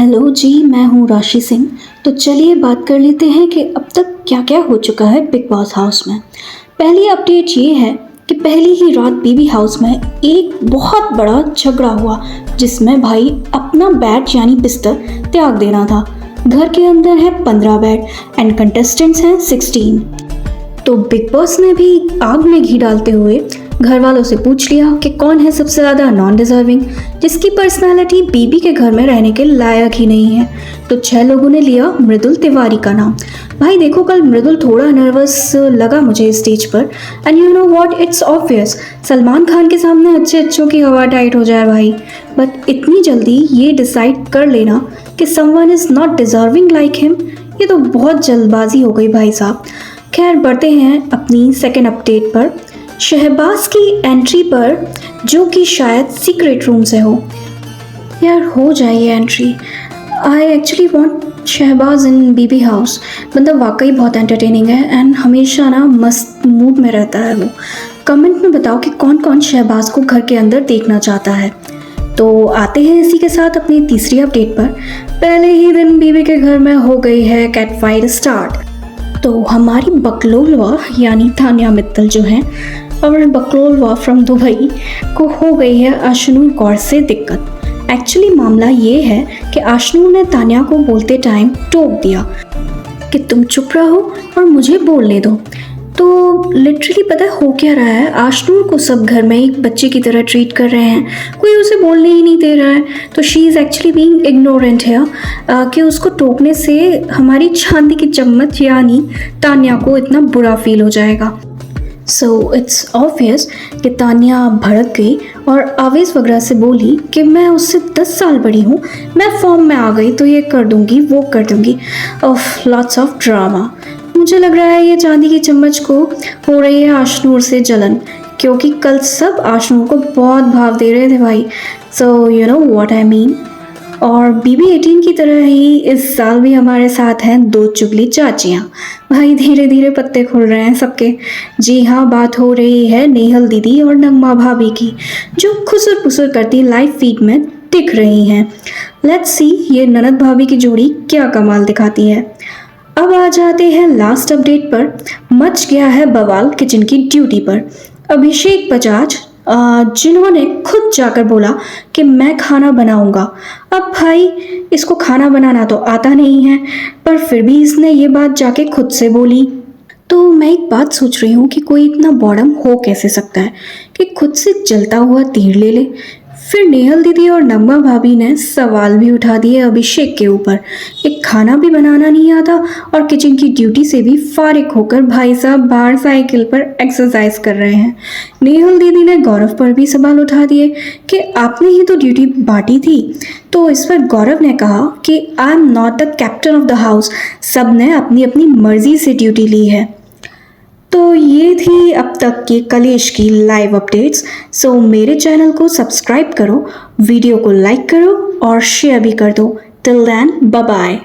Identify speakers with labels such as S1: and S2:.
S1: Hello जी, मैं हूँ राशि सिंह। तो चलिए बात कर लेते हैं कि अब तक क्या क्या हो चुका है बिग बॉस हाउस में। पहली अपडेट ये है कि पहली ही रात बीबी हाउस में एक बहुत बड़ा झगड़ा हुआ, जिसमें भाई अपना बेड यानी बिस्तर त्याग देना था। घर के अंदर है 15 बेड एंड कंटेस्टेंट्स हैं 16। तो बिग बॉस ने भी आग में घी डालते हुए घर वालों से पूछ लिया कि कौन है सबसे ज़्यादा नॉन डिजर्विंग, जिसकी पर्सनालिटी बीबी के घर में रहने के लायक ही नहीं है। तो 6 लोगों ने लिया मृदुल तिवारी का नाम। भाई देखो, कल मृदुल थोड़ा नर्वस लगा मुझे स्टेज पर, and you know what, it's obvious Salman Khan के सामने अच्छों की हवा टाइट हो जाए भाई। बट इतनी जल्दी ये डिसाइड कर लेना कि someone is not deserving like him, ये तो बहुत जल्दबाजी हो गई भाई साहब। खैर बढ़ते हैं अपनी सेकेंड अपडेट पर। शहबाज की एंट्री पर, जो कि शायद सीक्रेट रूम से हो। यार हो जाइए entry. I actually want Shahbaz in BB house. मतलब वाकई बहुत एंटरटेनिंग है एंड हमेशा ना मस्त मूड में रहता है वो। कमेंट में बताओ कि कौन कौन शहबाज को घर के अंदर देखना चाहता है। तो आते हैं इसी के साथ अपनी तीसरी अपडेट पर। पहले ही दिन बीबी के घर में हो गई है कैट फाइट स्टार्ट। तो हमारी बकलोलवा यानी तान्या मित्तल जो हैं, और बकलोलवा फ्रॉम दुबई को हो गई है आशनूर कौर से दिक्कत। एक्चुअली मामला ये है कि आशनूर ने तान्या को बोलते टाइम टोक दिया कि तुम चुप रहो और मुझे बोलने दो। तो लिटरली पता है हो क्या रहा है, आशनूर को सब घर में एक बच्चे की तरह ट्रीट कर रहे हैं, कोई उसे बोलने ही नहीं दे रहा है। तो she is actually being ignorant है कि उसको टोकने से हमारी चांदी की चम्मच यानी तान्या को इतना बुरा फील हो जाएगा। सो इट्स ऑब्वियस कि तान्या भड़क गई और आवेश वगैरह से बोली कि मैं उससे 10 साल बड़ी हूँ, मैं फॉर्म में आ गई तो ये कर दूंगी वो कर दूंगी। Of lots of drama. मुझे लग रहा है ये चांदी की चम्मच को हो रही है आशनूर से जलन, क्योंकि कल सब आशनूर को बहुत भाव दे रहे थे भाई। So you know what I mean. और बीबी 18 की तरह ही इस साल भी हमारे साथ हैं 2 चुगली चाचियाँ। भाई धीरे धीरे पत्ते खुल रहे हैं सबके। जी हाँ, बात हो रही है नेहल दीदी और नगमा भाभी की, जो खुसर पुसर करती लाइव फीड में दिख रही हैं। लेट्स सी ये ननद भाभी की जोड़ी क्या कमाल दिखाती है। अब आ जाते हैं लास्ट अपडेट पर। मच गया है बवाल किचन की ड्यूटी पर। अभिषेक बजाज जिन्होंने खुद जाकर बोला कि मैं खाना बनाऊंगा। अब भाई इसको खाना बनाना तो आता नहीं है, पर फिर भी इसने ये बात जाके खुद से बोली। तो मैं एक बात सोच रही हूँ कि कोई इतना बॉडम हो कैसे सकता है कि खुद से जलता हुआ तीर ले ले। फिर नेहल दीदी और नगमा भाभी ने सवाल भी उठा दिए अभिषेक के ऊपर। एक खाना भी बनाना नहीं आता और किचन की ड्यूटी से भी फारिग होकर भाई साहब बाहर साइकिल पर एक्सरसाइज कर रहे हैं। नेहल दीदी ने गौरव पर भी सवाल उठा दिए कि आपने ही तो ड्यूटी बांटी थी। तो इस पर गौरव ने कहा कि I am not the captain of the house, सब ने अपनी अपनी मर्जी से ड्यूटी ली है। तो ये थी अब तक की कलेश की लाइव अपडेट्स। सो मेरे चैनल को सब्सक्राइब करो, वीडियो को लाइक करो और शेयर भी कर दो। Till then bye bye.